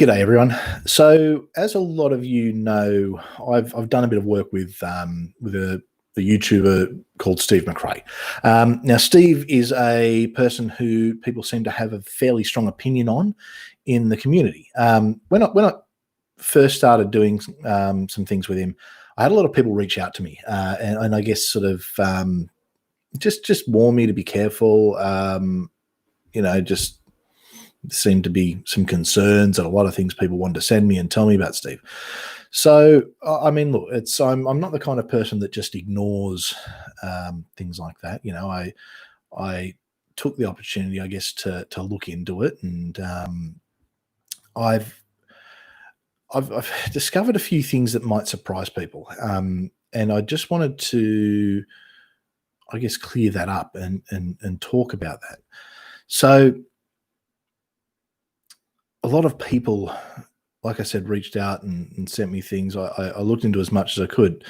G'day, everyone. So, as a lot of you know, I've done a bit of work with a YouTuber called Steve McRae. Now, Steve is a person who people seem to have a fairly strong opinion on in the community. When I first started doing some things with him, I had a lot of people reach out to me, and I guess sort of just warn me to be careful. Just seemed to be some concerns and a lot of things people wanted to send me and tell me about Steve. So, I mean, look, I'm not the kind of person that just ignores things like that. I took the opportunity, I guess, to look into it, and I've I've discovered a few things that might surprise people, and I just wanted to, I guess, clear that up and talk about that. So, a lot of people, like I said, reached out and sent me things. I looked into as much as I could,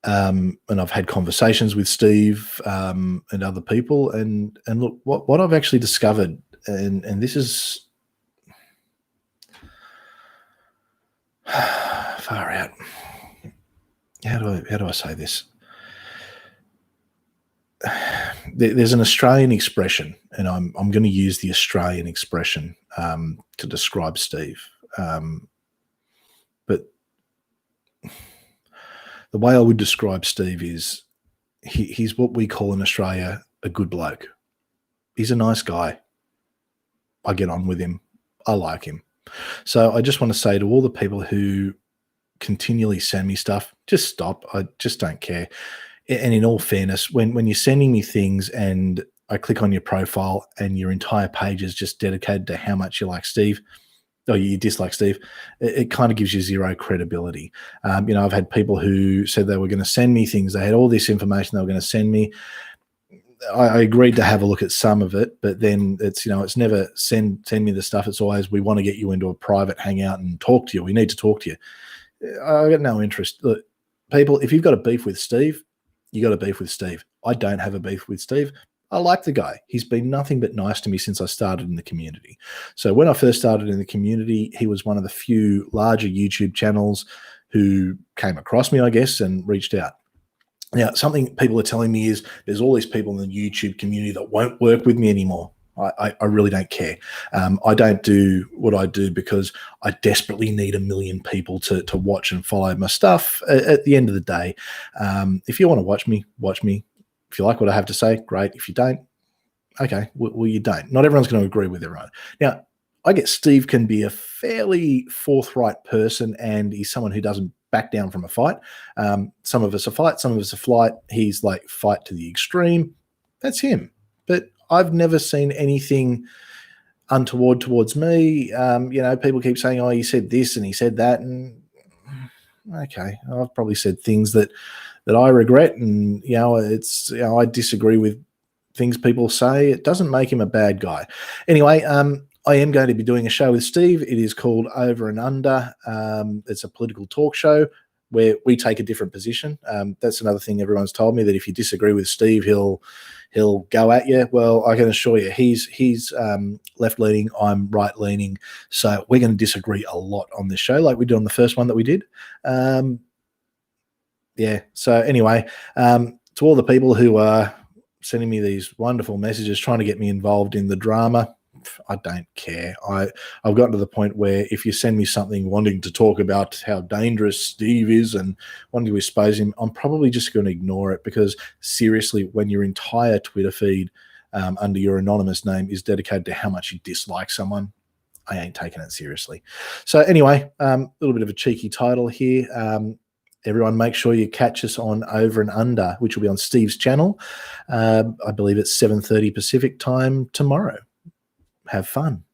and I've had conversations with Steve and other people. And look, what I've actually discovered, and this is far out. How do I say this? There's an Australian expression, and I'm going to use the Australian expression to describe Steve. But the way I would describe Steve is he's what we call in Australia a good bloke. He's a nice guy. I get on with him. I like him. So I just want to say to all the people who continually send me stuff, just stop. I just don't care. And in all fairness, when you're sending me things and I click on your profile and your entire page is just dedicated to how much you like Steve or you dislike Steve, it kind of gives you zero credibility. I've had people who said they were going to send me things. They had all this information they were going to send me. I agreed to have a look at some of it, but then it's never send me the stuff. It's always, we want to get you into a private hangout and talk to you. We need to talk to you. I got no interest. Look, people, if you've got a beef with Steve, you got a beef with Steve. I don't have a beef with Steve. I like the guy. He's been nothing but nice to me since I started in the community. So when I first started in the community, he was one of the few larger YouTube channels who came across me, I guess, and reached out. Now, something people are telling me is there's all these people in the YouTube community that won't work with me anymore. I really don't care. I don't do what I do because I desperately need 1 million people to watch and follow my stuff. At the end of the day, if you want to watch me, watch me. If you like what I have to say, great. If you don't, okay, well you don't. Not everyone's going to agree with everyone. Now, I get Steve can be a fairly forthright person, and he's someone who doesn't back down from a fight. Some of us are fight, some of us are flight. He's like fight to the extreme. That's him. But I've never seen anything untoward towards me. People keep saying, "Oh, he said this and he said that," and okay, I've probably said things that I regret, and I disagree with things people say. It doesn't make him a bad guy. Anyway, I am going to be doing a show with Steve. It is called Over and Under. It's a political talk show where we take a different position. That's another thing everyone's told me, that if you disagree with Steve, he'll go at you. Well, I can assure you, he's left-leaning, I'm right-leaning. So we're going to disagree a lot on this show, like we did on the first one that we did. So anyway, to all the people who are sending me these wonderful messages, trying to get me involved in the drama, I don't care. I've gotten to the point where if you send me something wanting to talk about how dangerous Steve is and wanting to expose him, I'm probably just going to ignore it, because seriously, when your entire Twitter feed under your anonymous name is dedicated to how much you dislike someone, I ain't taking it seriously. So anyway, a little bit of a cheeky title here. Everyone, make sure you catch us on Over and Under, which will be on Steve's channel. I believe it's 7:30 Pacific time tomorrow. Have fun.